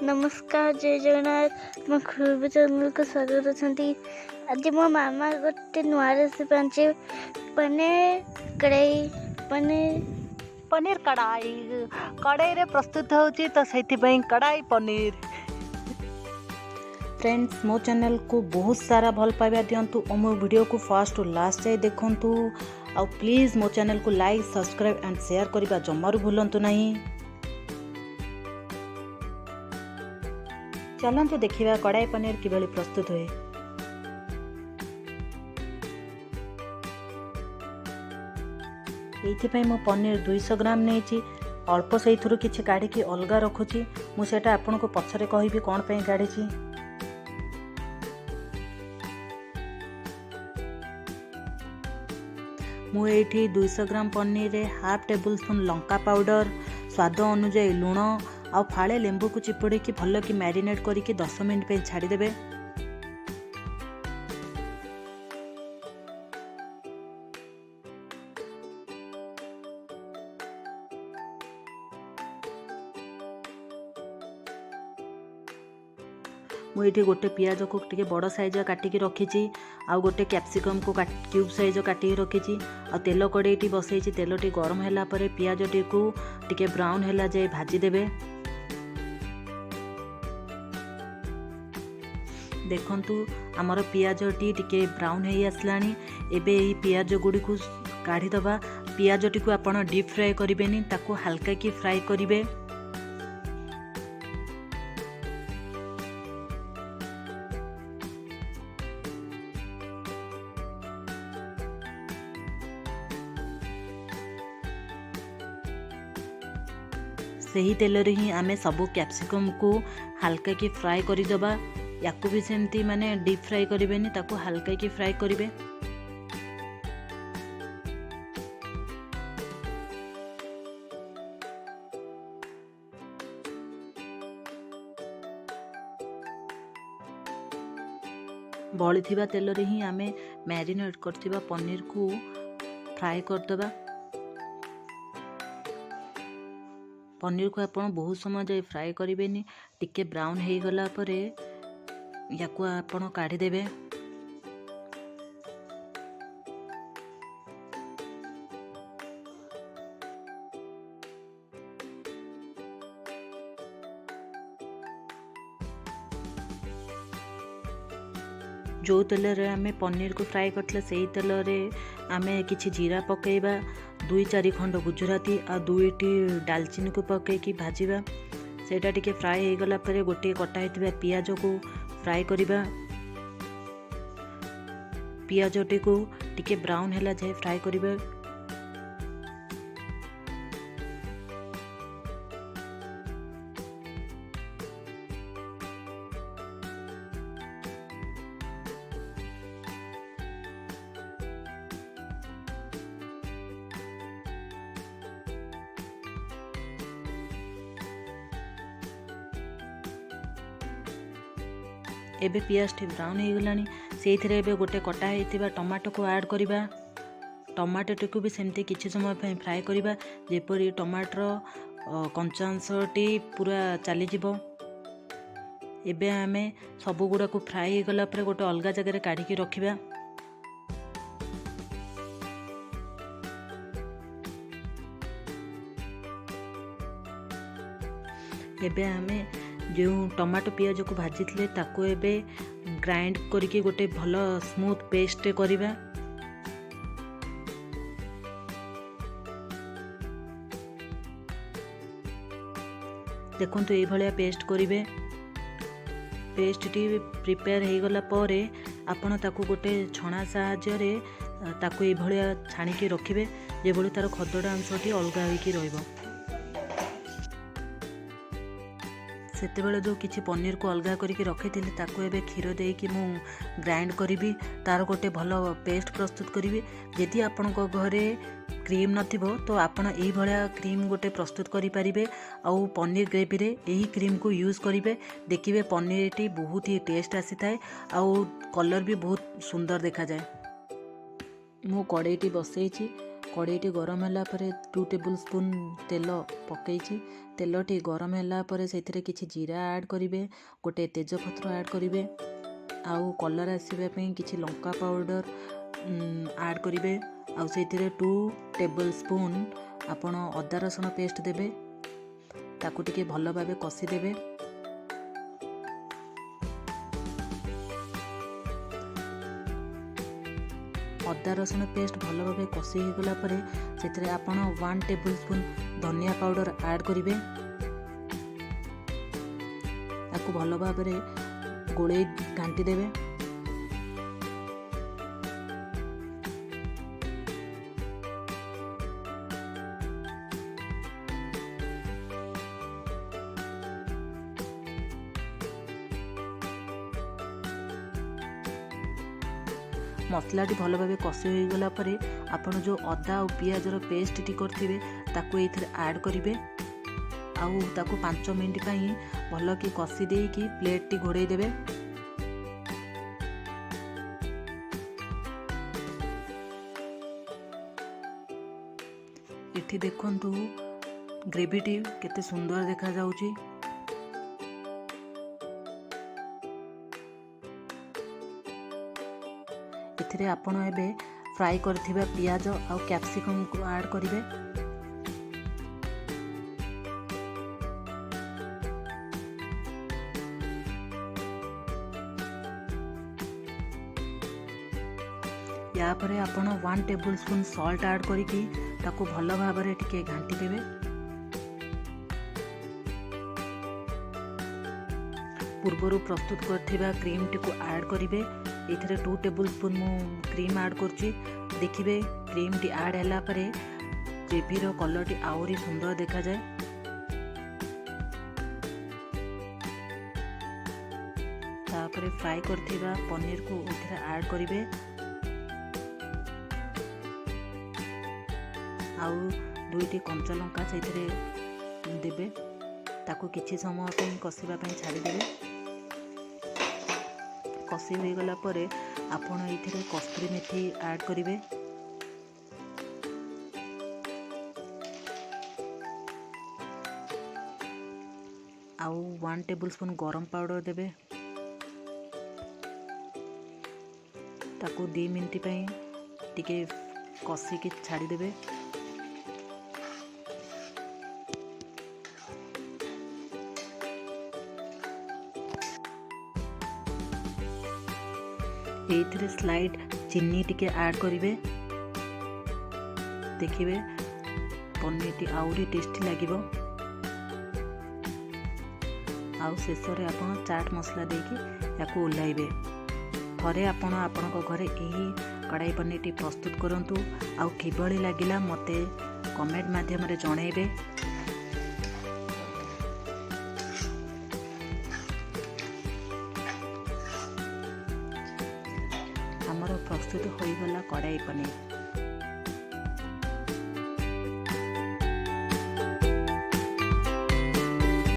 नमस्कार जय जगन्नाथ मैं खुरब चैनल को स्वागत अच्छी। आज मो मामा गोटे नुआ रेसिपी आनी पनीर कढ़ाई पनीर कढ़ाई कढ़ाई रे प्रस्तुत होची तो सेथिपई कढ़ाई पनीर। फ्रेंड्स मो चैनल को बहुत सारा भल पाइबा दियंतु और मो वीडियो को फर्स्ट टू लास्ट जाए देखंतु और प्लीज मो चैनल को लाइक सब्सक्राइब एंड शेयर करबा जमारू भूलंतु नहीं। चलंतु देखिबा कढ़ाई पनीर किभली प्रस्तुत होए। ये मो पनीर 200 ग्राम नहीं अल्प से किसी काढ़ी अलग रखुची मुझे आपन को पछरे कहबी कौन पे काढ़ी। मुझे 200 ग्राम पनीर रे half table spoon Lanka powder स्वाद अनुजाई लुण आ फाड़े लेंबू को चिपुड़ी की भल कि मैरिनेट करके 10 मिनट पे छाड़ीदेवे। मुझे गोटे पियाज को टे बड़ साइज काटिकी रखी आउ गोटे कैप्सिकम को क्यूब साइज काटिकी रखी आ तेल कड़े बसई तेल टी गरम है पियाज टी को टे ब्राउन है जाए भाजीदेवे। देखंतु आमर पियाज टी ब्राउन है आसलानी एबे यही पियाज गुड़ी को काढ़ी दबा। पियाज टी को आपण डीप फ्राए करें ताको हल्का की फ्राए करेंगे। सही तेल रे ही आमे सबू कैप्सिकम को हल्का की फ्राए करदबा। याकू भी सेमती माने डीप फ्राए करें ताको हल्का की फ्राए करेंगे। बड़ी थिबा तेल रे ही आमे मैरिनेट करथिबा पनीर को फ्राए करदबा। पनीर को आप बहुत समय जाए फ्राए करें टिके ब्राउन हो गला पर याकू आपण काढ़ीदेवे। जो तेल रे आमे पनीर को फ्राए करथिले सेही तेल रे आमे किछि जीरा पकेइबा 2-4 खंड गुजराती आ 2टी डालचीनी को पकईकि भाजवा। सेटा टिके फ्राए हो गला पर गोटे कटा होइतिबा पियाज को फ्राए करिबा। पियाज टी को टिके ब्राउन हैला जाए फ्राए करिबा। एबे पियाज टी ब्राउन हो गलानी से गोटे कटा होइतिबा टमाटो को ऐड करिबा। टमाटो टी को भी सेमती किछि समय पे फ्राए करिबा जेपरि टमाटर कंचा अंश टी पूरा चली जिवो। एबे आमे सब गुड़ा को फ्राए हो गला पर गोटे अलग जगह काढ़ी रखिबा। एबे आमे जो टमाटो पियाज को भाजी थे ताको एबे ग्राइंड करके गोटे भल स्मूथ पेस्ट करिबा। देखंतु ए भलिया पेस्ट करिवे। पेस्ट टी प्रिपेयर हो गला परे आपण ताको गोटे छणा साहाय्य रे ताको ए भलिया छाणी रखिबे जे भली तार खदड़ा अंश टी अलगा होइकी रहइबो। सेते बेले जो किछि पनीर को अलगा करके रखी थी ताको एबे क्षीर देकी मु ग्राइंड करी तार गोटे भल पेस्ट प्रस्तुत करी। यदि आपण घरे क्रीम नथिबो तो आपण एही भलिया क्रीम गोटे प्रस्तुत करि परिबे। आउ पनीर ग्रेवी रे एही क्रीम को यूज करिवे देखिबे पनीर टी बहुत ही टेस्ट आसी थाए आउ कलर भी बहुत सुंदर देखा जाए। मु कड़ाईटी बसई कड़ईटी गरम होला परे 2 टेबल स्पून तेल पकईछि। तेलटी गरम होला परे सेथिरे किछि जीरा ऐड करिवे, गोटे तेजपत्र ऐड करिवे, आउ कलर आसीबा पई किछि लंका पाउडर ऐड करिवे, आउ सेथिरे 2 टेबल स्पून आपण अदा रसुण पेस्ट देबे, ताकू टिके भल भाबे कसी देबे। अदा रसुण पेस्ट भल भाबे कसी हो गला परे सेथिरे आपण 1 टेबल स्पून धनिया पाउडर ऐड करिवे, ताकू भल भाबे गोळे घांटी देबे। मसलाटी भल भाबे कसी हो गला परे आपण जो अदा और पियाजर पेस्ट टी करथिबे ताकू एथिरे ऐड करिवे, आउ ताकू 5 मिनिट पई भल कि कसी देकी प्लेट टी घोड़े देबे। एठी देखंतु ग्रेवी टी केते सुंदर देखा जाउची। एथिरे आपण एबे फ्राई करथिबा पियाज आउ कैप्सिकम को ऐड करिवे। या परे आपण 1 टेबल स्पून सॉल्ट ऐड करिकी ताको भल भाबरे टिके घांटी देबे। पूर्वरु प्रस्तुत करथिबा क्रीम टी को ऐड करिवे। एथिरे 2 टेबल स्पून मु क्रीम ऐड करछि। देखिबे क्रीम टी ऐड हैला परे ग्रेवी रो कलर टी आउरी सुंदर देखा जाए। तापरे फ्राई करथिबा पनीर को एथिरे ऐड करिवे, आउ 2टी कंचा लंका सेथिरे देबे, ताकू किछि समय पई कसिबा पई छाडी देबे। कसी हो गला परे आपण एथिरे कस्तूरी मेथी ऐड करिवे, आउ 1 टेबल स्पून गरम पाउडर देबे, ताकू 2 मिनिट पई टिके कसी के छाडी देबे। एथिरे स्लाइड चीनी टिके ऐड करिवे। देखिबे पनीर टी आउरी टेस्टी लागिबो। आउ शेषरे आपण चाट मसला देकी याको उलाइबे। थरे आपण आपनको घरे एही कढ़ाई पनीर टी प्रस्तुत करंतु, आउ किबळी लागिला मते कमेंट माध्यम रे जणाइबे। हमर प्रस्तुत होई गला कढ़ाई पनीर।